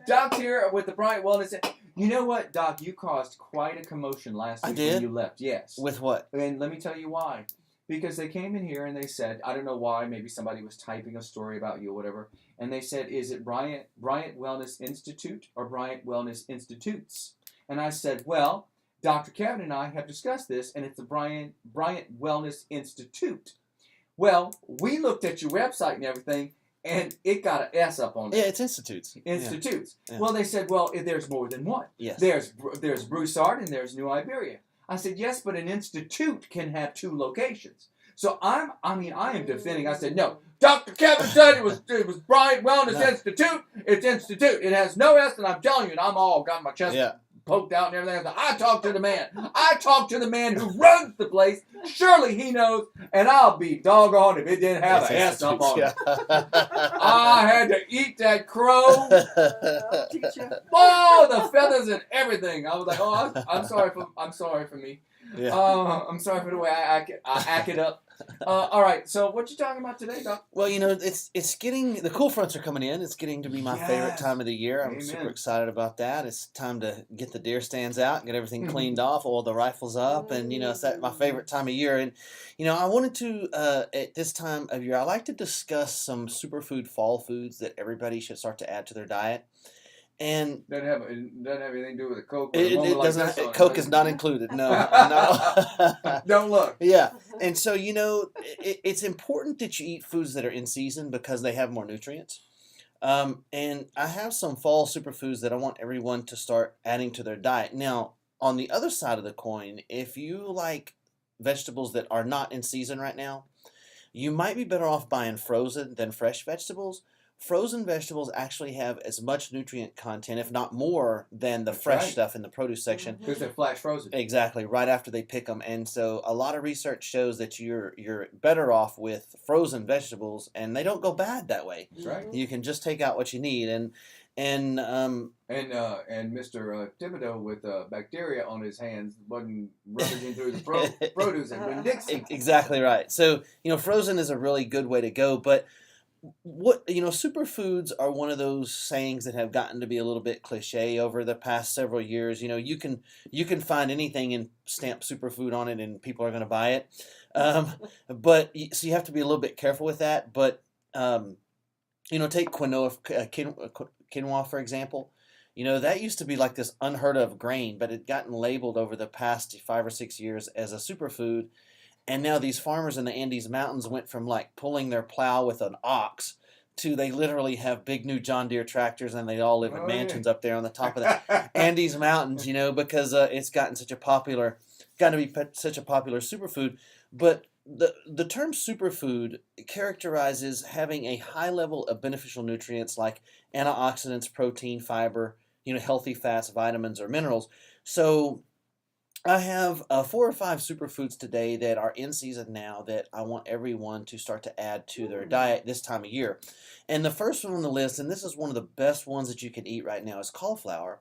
Doc's here with the Bryant Wellness. You know what, Doc? You caused quite a commotion last week when you left. Yes. With what? And let me tell you why. Because they came in here and they said, I don't know why, maybe somebody was typing a story about you or whatever, and they said, is it Bryant Wellness Institute or Bryant Wellness Institutes? And I said, well, Dr. Kevin and I have discussed this, and it's the Bryant Wellness Institute. Well, we looked at your website and everything, and it got an S up on it. Yeah, it's institutes. Institutes. Yeah. Well, they said, well, there's more than one. Yes. There's Broussard and there's New Iberia. I said, yes, but an institute can have 2 locations. So I am defending. I said, no. Dr. Kevin said it was Bryant Wellness Institute. It's institute. It has no S, and I'm telling you, and I'm all got my chest poked out and everything. I talked to the man. I talked to the man who runs the place. Surely he knows, and I'll be doggone if it didn't have an S up on it. I had to eat that crow. Oh, the feathers and everything. I was like, oh, I'm sorry for me. Yeah. I'm sorry for the way I act it up. All right, so what you talking about today, Doc? Well, it's getting, the cool fronts are coming in. It's getting to be my favorite time of the year. I'm super excited about that. It's time to get the deer stands out, get everything cleaned off, oil the rifles up, and it's that my favorite time of year. And I wanted to at this time of year, I like to discuss some superfood fall foods that everybody should start to add to their diet. And doesn't have anything to do with the Coke. It doesn't. Coke is not included. No, no. Don't look. Yeah, and so it's important that you eat foods that are in season because they have more nutrients. And I have some fall superfoods that I want everyone to start adding to their diet. Now, on the other side of the coin, if you like vegetables that are not in season right now, you might be better off buying frozen than fresh vegetables. Frozen vegetables actually have as much nutrient content, if not more, than the fresh stuff in the produce section. Because they're flash frozen. Exactly, right after they pick them. And so a lot of research shows that you're better off with frozen vegetables, and they don't go bad that way. Right. You can just take out what you need. And Mr. Thibodeau with bacteria on his hands wasn't rummaging through the produce and Winn-Dixie. Exactly right. So frozen is a really good way to go, but superfoods are one of those sayings that have gotten to be a little bit cliche over the past several years. You can find anything and stamp superfood on it, and people are going to buy it. But so you have to be a little bit careful with that. But take quinoa for example. That used to be like this unheard of grain, but it gotten labeled over the past 5 or 6 years as a superfood. And now these farmers in the Andes Mountains went from like pulling their plow with an ox to they literally have big new John Deere tractors, and they all live in mansions up there on the top of the Andes Mountains, because it's gotten such a popular superfood. But the term superfood characterizes having a high level of beneficial nutrients like antioxidants, protein, fiber, healthy fats, vitamins, or minerals. So I have 4 or 5 superfoods today that are in season now that I want everyone to start to add to their diet this time of year. And the first one on the list, and this is one of the best ones that you can eat right now, is cauliflower.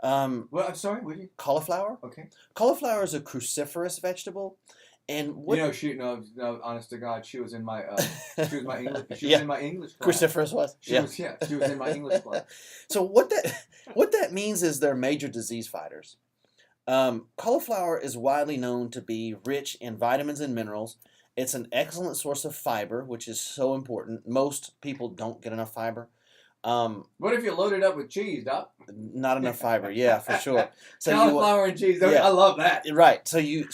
Well, I'm sorry, would you? Cauliflower? Okay. Cauliflower is a cruciferous vegetable. And what, no, honest to God, she was in my English. She was in my English class. Cruciferous was. She was in my English class. So what that means is they're major disease fighters. Cauliflower is widely known to be rich in vitamins and minerals. It's an excellent source of fiber, which is so important. Most people don't get enough fiber. What if you load it up with cheese, Doc? Not enough fiber, yeah, for sure. So cauliflower and cheese, I love that. Right. So you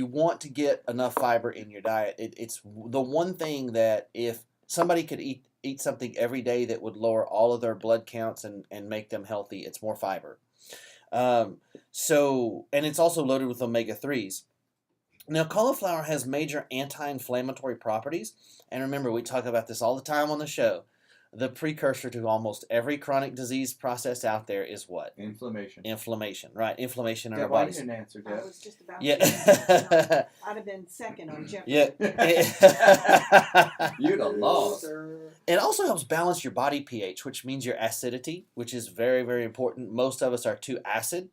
want to get enough fiber in your diet. It's the one thing that if somebody could eat something every day that would lower all of their blood counts and make them healthy, it's more fiber. And it's also loaded with omega-3s. Now, cauliflower has major anti-inflammatory properties. And remember, we talk about this all the time on the show. The precursor to almost every chronic disease process out there is what? Inflammation. Inflammation, right. Inflammation in our Why bodies. you didn't answer, Deb? I was just about to. I'd have been second on Jeopardy. Yeah. You'd have lost. It also helps balance your body pH, which means your acidity, which is very, very important. Most of us are too acid,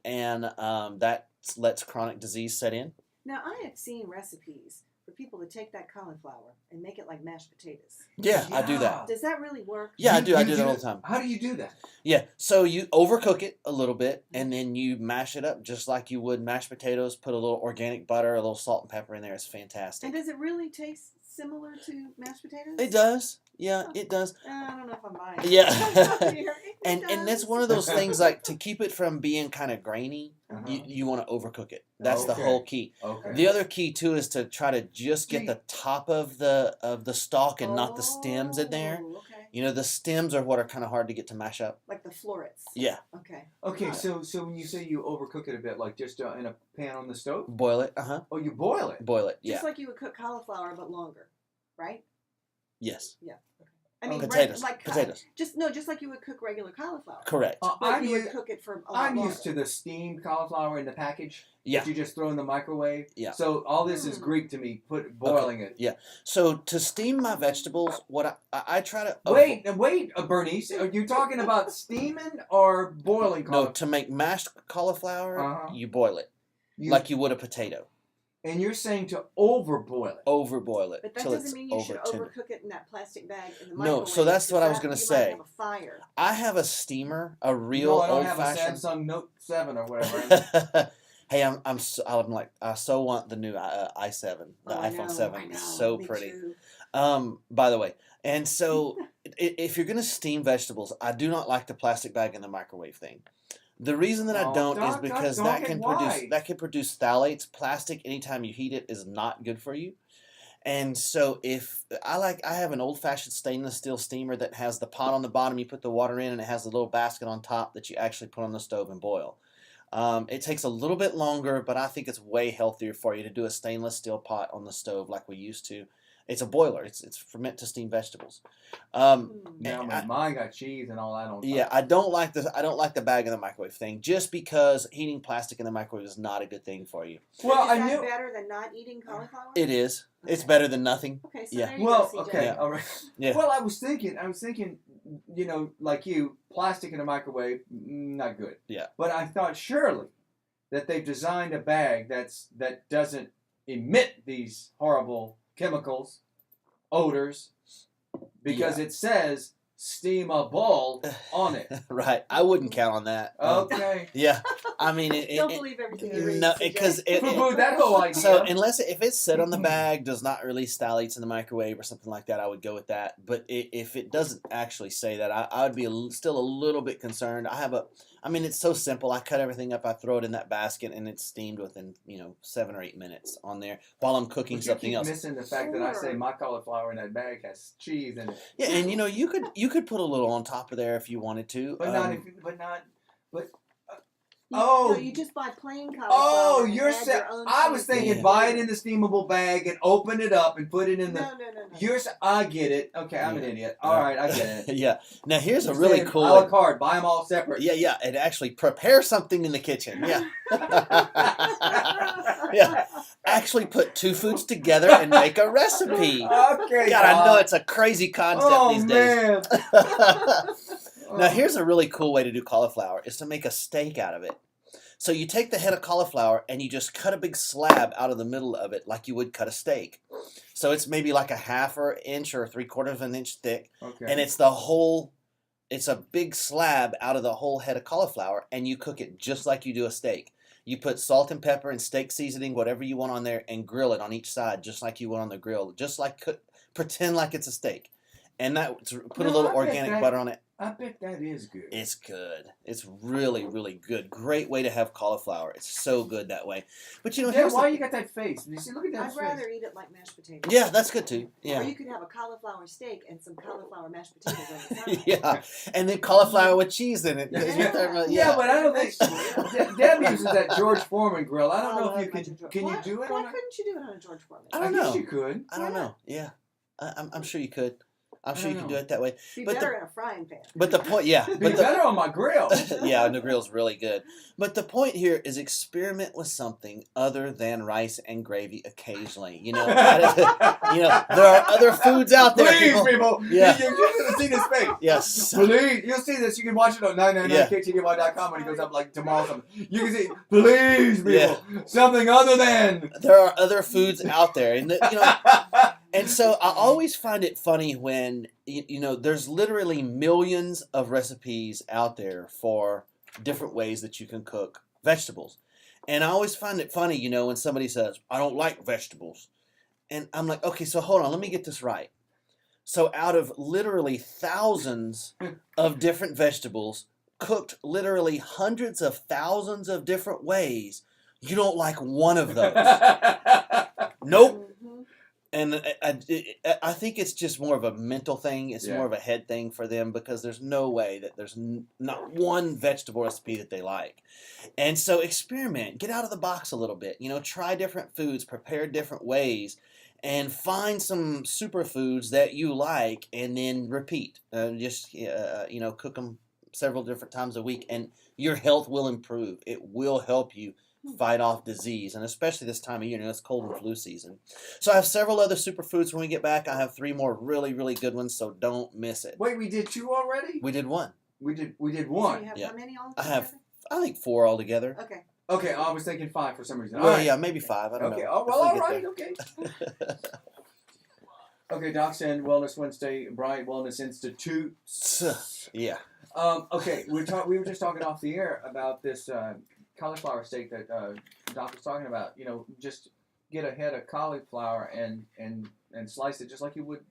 and that lets chronic disease set in. Now, I have seen recipes for people to take that cauliflower and make it like mashed potatoes. Yeah, I do that. Does that really work? Yeah, I You- do. I you do that all the time. How do you do that? Yeah, so you overcook it a little bit, and then you mash it up just like you would mashed potatoes. Put a little organic butter, a little salt and pepper in there. It's fantastic. And does it really taste similar to mashed potatoes? It does. Yeah, it does. I don't know if I'm buying it. Yeah. It And that's does. one of those things, like, to keep it from being kind of grainy, Uh-huh. you want to overcook it. That's the Okay. whole key. Okay. The other key too is to try to just get the top of the stalk and not the stems in there. Oh, okay. You know, the stems are what are kind of hard to get to mash up. Like the florets. Yeah. Okay. Okay, so when you say you overcook it a bit, like just in a pan on the stove? Boil it. Oh, you boil it. Boil it. Yeah. Just like you would cook cauliflower, but longer, right? Yes. I mean, Potatoes. like Potatoes. just like you would cook regular cauliflower. Correct. But I'm you would used, cook it for a lot I'm longer. used to the steamed cauliflower in the package Yeah. that you just throw in the microwave. Yeah. So all this is Mm. Greek to me. Boiling it. So to steam my vegetables, what I try to Wait, Bernice. Are you talking about steaming or boiling no, cauliflower? to make mashed cauliflower, Uh-huh. you boil it like you would a potato. And you're saying to overboil it. Overboil it But that till doesn't it's mean you should over tender. overcook it in that plastic bag in the No, microwave. so that's what I was because gonna you say. might have a fire. I have a steamer, a real No, I don't old have fashioned. a Samsung Note 7 or whatever. Hey, I'm like I so want the new i7, the Oh, I iPhone know, 7. I know, It's so me pretty. too. By the way, and so if you're gonna steam vegetables, I do not like the plastic bag in the microwave thing. The reason that I Oh, don't is Doc, because Doc, that can produce why? phthalates. Plastic, anytime you heat it, is not good for you. And so if I have an old fashioned stainless steel steamer that has the pot on the bottom, you put the water in, and it has a little basket on top that you actually put on the stove and boil. It takes a little bit longer, but I think it's way healthier for you to do a stainless steel pot on the stove like we used to. It's a boiler. It's meant to steam vegetables. Now mine got cheese and all that on top. Yeah, I don't like the bag in the microwave thing, just because heating plastic in the microwave is not a good thing for you. Well, is I that knew. better than not eating cauliflower? It is. It's Okay. better than nothing. Okay, so Yeah. there you Well, go, CJ. okay, Yeah. all right. Yeah. Well, I was thinking, you know, like you, plastic in a microwave, not good. Yeah. But I thought surely that they've designed a bag that doesn't emit these horrible chemicals, odors, because it says steamable on it. Right. I wouldn't count on that. Okay. Yeah. I mean, Don't believe everything you read. no, CJ. because Poo-poo that whole idea. so unless if it's set on the bag, does not release phthalates in the microwave or something like that, I would go with that. But if it doesn't actually say that, I would be still a little bit concerned. I mean, it's so simple. I cut everything up, I throw it in that basket, and it's steamed within 7 or 8 minutes on there while I'm cooking But something you keep else. missing the fact that I say my cauliflower in that bag has cheese in it. Yeah, and you could put a little on top of there if you wanted to. But You, Oh. no, you just buy plain cauliflower. Oh, and you're add saying your own I was cheese. thinking Yeah. buy it in the steamable bag and open it up and put it in the. No. I get it. Okay, I'm an Yeah. idiot. All right, I get it. Yeah. Now here's a You're really saying cool. a la carte. Buy them all separate. Yeah. And actually prepare something in the kitchen. Yeah. Yeah. Actually put two foods together and make a recipe. Okay. God, I know it's a crazy concept Oh these days. man. Now here's a really cool way to do cauliflower is to make a steak out of it. So you take the head of cauliflower and you just cut a big slab out of the middle of it like you would cut a steak. So it's maybe like a 1/2 inch or 3/4 of an inch thick. Okay. And it's a big slab out of the whole head of cauliflower, and you cook it just like you do a steak. You put salt and pepper and steak seasoning, whatever you want on there, and grill it on each side just like you would on the grill. Just like pretend like it's a steak. And put a little organic butter on it. I bet that is good. It's good. It's really, really good. Great way to have cauliflower. It's so good that way. But Yeah, here's why you got that face? You see, look at that I'd face. rather eat it like mashed potatoes. yeah, that's good too. Or Yeah. you could have a cauliflower steak and some cauliflower mashed potatoes on the side. Yeah, and then cauliflower with cheese in it. Yeah, but I don't think Deb uses that George Foreman grill. I don't know if you can you do it Why on a. couldn't you do it on a George Foreman? I don't guess know. you could. I don't know. Yeah, I'm sure you could. I'm sure you can know. do it that way. Be But better in a frying pan. But the point, yeah. Be But the, better on my grill. yeah, the grill's really good. But the point here is experiment with something other than rice and gravy occasionally. You know, there are other foods out there. Please, people. Yeah. You should have seen his face. Yes. Please. You'll see this. You can watch it on 999ktdy.com when it goes up like tomorrow or something. You can see, please, people. Yeah. Something other than. There are other foods out there. And, and so I always find it funny when, there's literally millions of recipes out there for different ways that you can cook vegetables. And I always find it funny, when somebody says, I don't like vegetables. And I'm like, okay, so hold on, let me get this right. So out of literally thousands of different vegetables, cooked literally hundreds of thousands of different ways, you don't like one of those. Nope. Mhm. And I think it's just more of a mental thing. It's Yeah. more of a head thing for them because there's no way that there's not one vegetable recipe that they like. And so experiment. Get out of the box a little bit. Try different foods, prepare different ways, and find some superfoods that you like and then repeat. Cook them several different times a week and your health will improve. It will help you fight off disease, and especially this time of year, it's cold and flu season. So I have several other superfoods when we get back. I have 3 more really, really good ones, so don't miss it. Wait, we did 2 already? We did 1. We did So you 1. have Yeah. how many all I have, together? I think 4 altogether. Okay. Okay, I was thinking 5 for some reason. Well, All right. yeah, maybe 5. I don't Okay. know. Oh, if well, we all get right. there. Okay. Okay, Doc said Wellness Wednesday, Bryant Wellness Institute. Yeah. Okay, we were just talking off the air about this cauliflower steak that Doc was talking about. Just get a head of cauliflower and slice it just like you would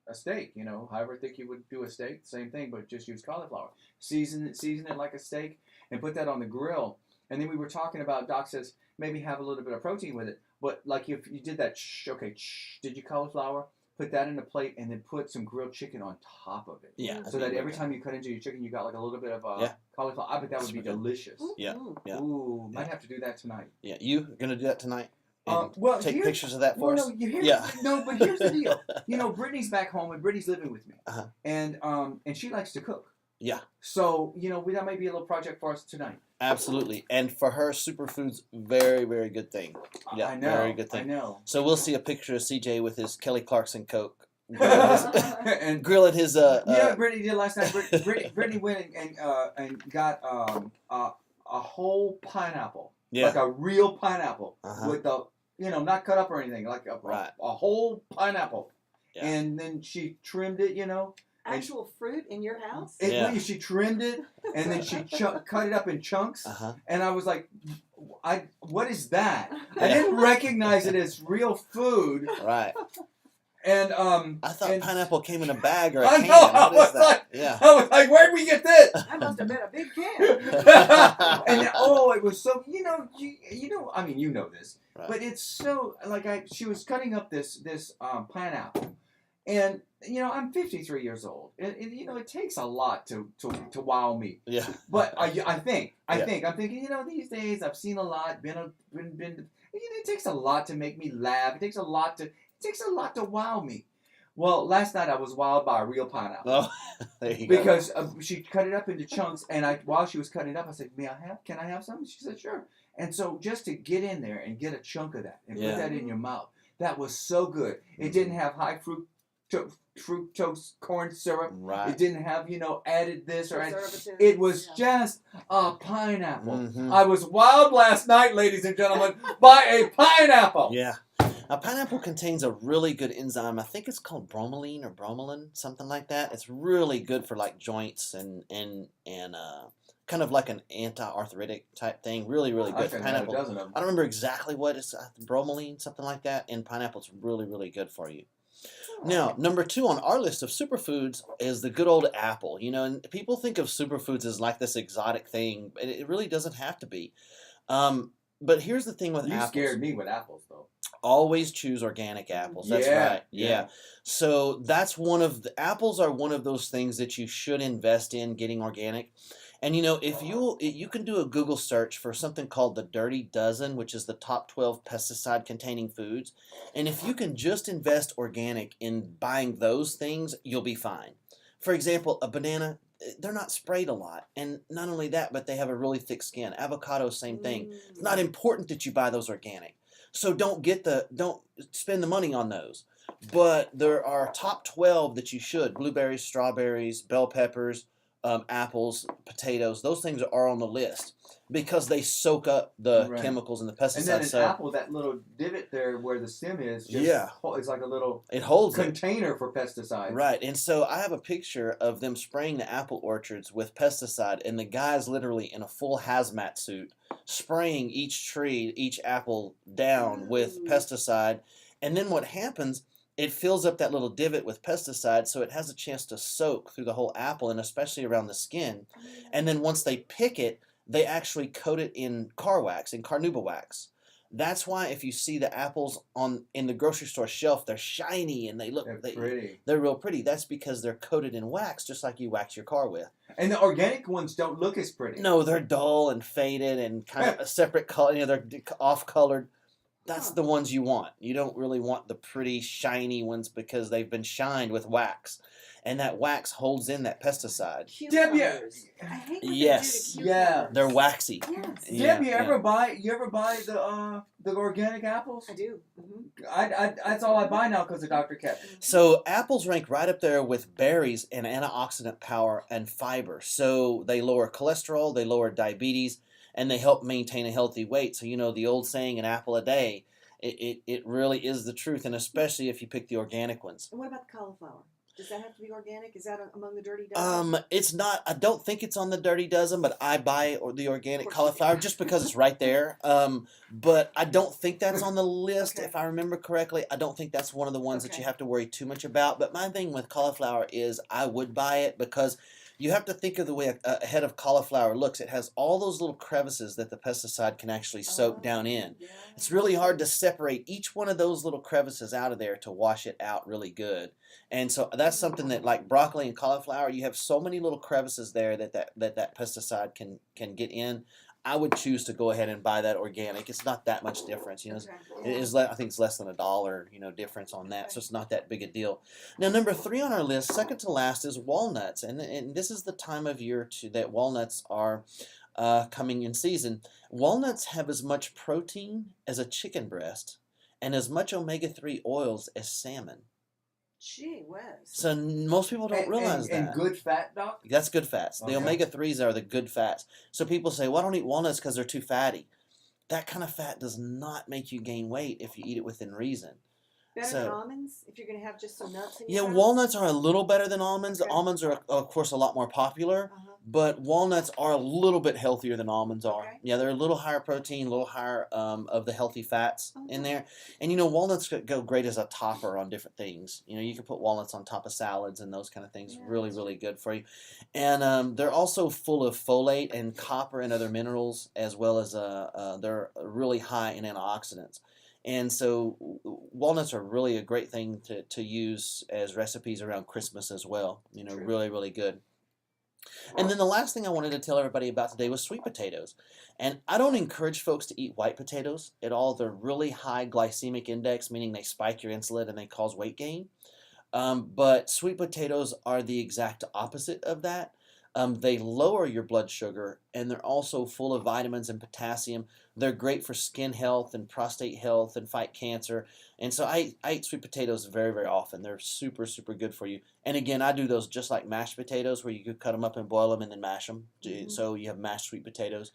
a steak. However thick you would do a steak, same thing, but just use cauliflower. Season it like a steak and put that on the grill. And then we were talking about, Doc says maybe have a little bit of protein with it. But like if you did that, did you cauliflower? Put that in a plate and then put some grilled chicken on top of it. Yeah. So that every time you cut into your chicken, you got like a little bit of cauliflower. I bet that would be delicious. Yeah. Mhm. Yeah. Ooh, might have to do that tonight. Yeah. You gonna do that tonight? And Well, take here- pictures of that for Well, us? no, but here's the deal. Brittany's back home and Brittany's living with me, Uh-huh. and she likes to cook. Yeah. So that might be a little project for us tonight. Absolutely. And for her, superfood's very, very good thing. Yeah, I know. very good thing. I know. So we'll see a picture of CJ with his Kelly Clarkson Coke. And Grill at his Brittany did last night. Brittany went and got a whole pineapple, like a real pineapple with the not cut up or anything, like a whole pineapple, and then she trimmed it, Actual fruit in your house? She trimmed it and then she cut it up in chunks, and I was like, what is that? I didn't recognize it as real food. Right. And I thought pineapple came in a bag or a I can. know, What is that? Yeah. I was like, where'd we get this? That must have been a big can. And it was so I mean you know this, Right. but it's so like she was cutting up this pineapple, and I'm 53 years old, and it takes a lot to wow me. Yeah. But I'm thinking these days I've seen a lot, been it takes a lot to make me laugh. It takes a lot to wow me. Well, last night I was wowed by a real pineapple. Oh, there you go. Because she cut it up into chunks, and while she was cutting it up, I said, can I have some? She said, sure. And so just to get in there and get a chunk of that and put that in your mouth, that was so good. It didn't have high fructose corn syrup. Right. It didn't have, added this or added. Preservatives, It was just a pineapple. Mhm. I was wowed last night, ladies and gentlemen, by a pineapple. Yeah. Now, pineapple contains a really good enzyme. I think it's called bromelain or bromelain, something like that. It's really good for like joints and kind of like an anti-arthritic type thing. Really, really good. I've had a dozen of them. I don't remember exactly what it's bromelain, something like that. And pineapple's really, really good for you. Now, number 2 on our list of superfoods is the good old apple. And people think of superfoods as like this exotic thing, but it really doesn't have to be. But here's the thing with You apples. scared me with apples, though. Always choose organic apples. That's right. Yeah. So apples are one of those things that you should invest in getting organic. And if you can do a Google search for something called the Dirty Dozen, which is the top 12 pesticide-containing foods, and if you can just invest organic in buying those things, you'll be fine. For example, a banana, they're not sprayed a lot, and not only that, but they have a really thick skin. Avocado, same thing. It's not important that you buy those organic, so don't spend the money on those. But there are top 12 that you should: blueberries, strawberries, bell peppers, apples, potatoes. Those things are on the list because they soak up the Right. chemicals and the And then pesticides. an apple, that little divot there where the stem is, it's like a little It holds it. container for pesticides. Right, and so I have a picture of them spraying the apple orchards with pesticide, and the guy's literally in a full hazmat suit spraying each tree, each apple down with pesticide. And then what happens, it fills up that little divot with pesticide so it has a chance to soak through the whole apple and especially around the skin. And then once they pick it, they actually coat it in car wax, in carnauba wax. That's why if you see the apples in the grocery store shelf, they're shiny and they look pretty. They're real pretty. That's because they're coated in wax, just like you wax your car with. And the organic ones don't look as pretty. No, they're dull and faded and kind of a separate color. They're off-colored. That's the ones you want. You don't really want the pretty, shiny ones because they've been shined with wax. And that wax holds in that pesticide. Debbie, I hate when Yes. they do the Yeah. cucumbers. They're waxy. Yes. Yeah, Deb, you ever buy the organic apples? I do. That's all I buy now because of Dr. Kevin. So apples rank right up there with berries in antioxidant power and fiber. So they lower cholesterol, they lower diabetes, and they help maintain a healthy weight. So the old saying, an apple a day, it really is the truth, and especially if you pick the organic ones. And what about the cauliflower? Does that have to be organic? Is that among the Dirty Dozen? It's not. I don't think it's on the Dirty Dozen, but I buy the organic cauliflower just because it's right there. But I don't think that's on the list, Okay. if I remember correctly. I don't think that's one of the ones that you have to worry too much about. But my thing with cauliflower is I would buy it because you have to think of the way a head of cauliflower looks. It has all those little crevices that the pesticide can actually soak down in. Yeah. It's really hard to separate each one of those little crevices out of there to wash it out really good. And so that's something that, like broccoli and cauliflower, you have so many little crevices there that pesticide can get in. I would choose to go ahead and buy that organic. It's not that much difference, It is. I think it's less than $1, difference on that. So it's not that big a deal. Now, number 3 on our list, second to last, is walnuts, and this is the time of year that walnuts are coming in season. Walnuts have as much protein as a chicken breast, and as much omega-3 oils as salmon. Gee whiz. So most people don't realize that. And good fat, Doc? That's good fats. Okay. The omega-3s are the good fats. So people say, well, I don't eat walnuts because they're too fatty. That kind of fat does not make you gain weight if you eat it within reason. Better than almonds? If you're going to have just some nuts in your Yeah, house? walnuts are a little better than almonds. Okay. Almonds are, of course, a lot more popular. Uh-huh. But walnuts are a little bit healthier than almonds are. Okay. Yeah, they're a little higher protein, a little higher of the healthy fats in Okay. there. And walnuts go great as a topper on different things. You can put walnuts on top of salads and those kind of things. Yeah, Really, that's really good for you. And they're also full of folate and copper and other minerals, as well as they're really high in antioxidants. And so walnuts are really a great thing to use as recipes around Christmas as well. True. Really, really good. And then the last thing I wanted to tell everybody about today was sweet potatoes. And I don't encourage folks to eat white potatoes at all. They're really high glycemic index, meaning they spike your insulin and they cause weight gain. But sweet potatoes are the exact opposite of that. They lower your blood sugar, and they're also full of vitamins and potassium. They're great for skin health and prostate health and fight cancer. And so I eat sweet potatoes very, very often. They're super, super good for you. And again, I do those just like mashed potatoes, where you could cut them up and boil them and then mash them. Mhm. So you have mashed sweet potatoes.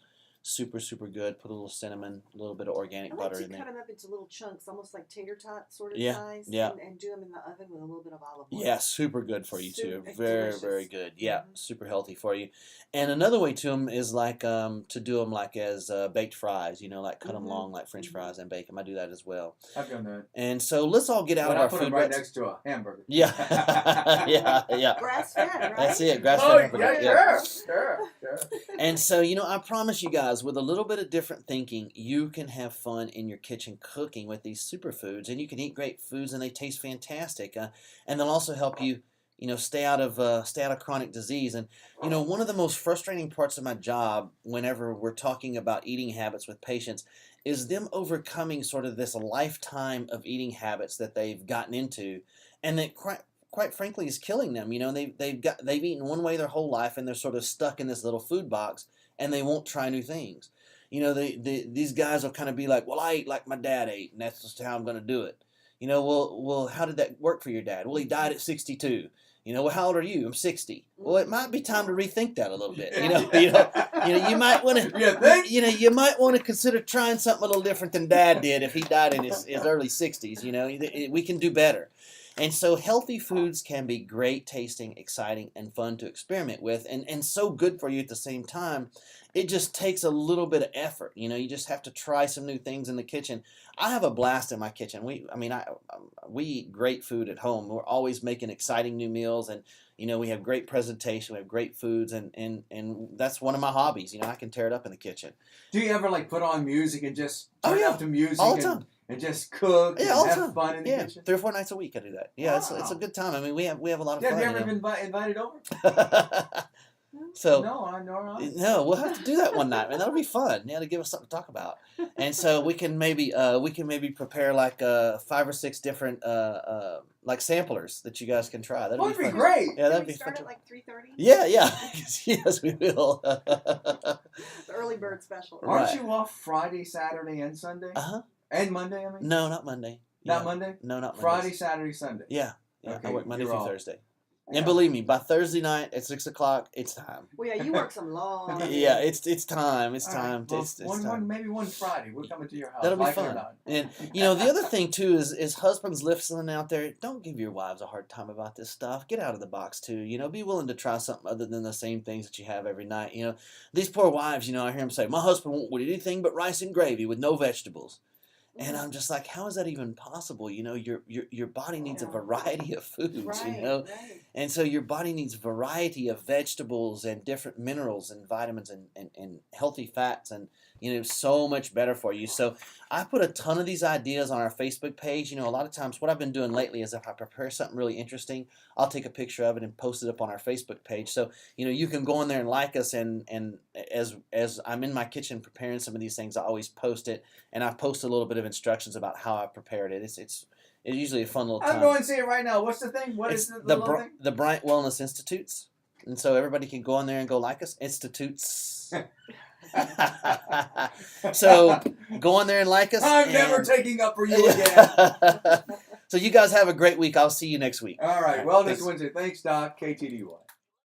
Super, super good. Put a little cinnamon, a little bit of organic I like butter to in there. cut them up into little chunks, almost like tater tot sort of Yeah, size, yeah. and do them in the oven with a little bit of olive oil. Yeah, super good for you too. Super Very, delicious. very good. Yeah, Mhm. super healthy for you. And another way to them is like to do them like as baked fries. Like cut them Mhm. long like French Mhm. fries and bake them. I do that as well. I've done that. And so let's all get out But of I our put food them right ruts. next to a hamburger. Yeah, yeah. Grass fed, right? That's it. Grass Oh, fed hamburger. yeah, sure. And so, I promise you guys, with a little bit of different thinking, you can have fun in your kitchen cooking with these superfoods, and you can eat great foods, and they taste fantastic. And they'll also help you stay out of chronic disease. And one of the most frustrating parts of my job, whenever we're talking about eating habits with patients, is them overcoming sort of this lifetime of eating habits that they've gotten into, and that quite frankly is killing them. They've eaten one way their whole life, and they're sort of stuck in this little food box, and they won't try new things. These guys will kind of be like, well, I ate like my dad ate, and that's just how I'm going to do it. Well, how did that work for your dad? Well, he died at 62. Well, how old are you? I'm 60. Well, it might be time to rethink that a little bit. You might want to. You might want to consider trying something a little different than Dad did if he died in his early 60s. We can do better. And so healthy foods can be great tasting, exciting, and fun to experiment with, and so good for you at the same time. It just takes a little bit of effort. You just have to try some new things in the kitchen. I have a blast in my kitchen. We eat great food at home. We're always making exciting new meals, and we have great presentation. We have great foods, and that's one of my hobbies. I can tear it up in the kitchen. Do you ever put on music and just turn up the music all the time? And just cook and have fun in the kitchen? 3 or 4 nights a week I do that. Yeah, wow. It's a good time. I mean, we have a lot of fun. Have you ever been invited over? So No, we'll have to do that one night, man. That'll be fun. To give us something to talk about. And so we can maybe prepare 5 or 6 different samplers that you guys can try. That'd be great. Yeah, that'd Can we be fun. start at 3:30? Yeah. Yes, we will. The early bird special. Aren't you off Friday, Saturday, and Sunday? And Monday, I mean? No, not Monday. Not Monday? No, not Monday. Friday, Saturday, Sunday. Yeah. Okay, I work Monday through Thursday. Yeah. And believe me, by Thursday night at 6 o'clock, it's time. Well, yeah, you work some long. Yeah, it's time. It's All time. right. Well, It's time. maybe one Friday. We're coming to your house. That'll be like it or fun. not. And the other thing too is husbands listening out there, don't give your wives a hard time about this stuff. Get out of the box too. Be willing to try something other than the same things that you have every night. These poor wives, I hear them say, my husband won't eat anything but rice and gravy with no vegetables. And I'm just like, how is that even possible? Your body needs a variety of foods, Right. And so your body needs a variety of vegetables and different minerals and vitamins and healthy fats, and so much better for you. So I put a ton of these ideas on our Facebook page. A lot of times what I've been doing lately is if I prepare something really interesting, I'll take a picture of it and post it up on our Facebook page. So, you can go in there and like us, and as I'm in my kitchen preparing some of these things, I always post it, and I post a little bit of instructions about how I prepared it. It's usually a fun little time. I'm going to see it right now. What's the thing? What is the little thing? The Bryant Wellness Institutes. And so everybody can go on there and go like us. Institutes. So go on there and like us. I'm never taking up for you again. So you guys have a great week. I'll see you next week. All right. Wellness Wednesday. Thanks, Doc. KTDY.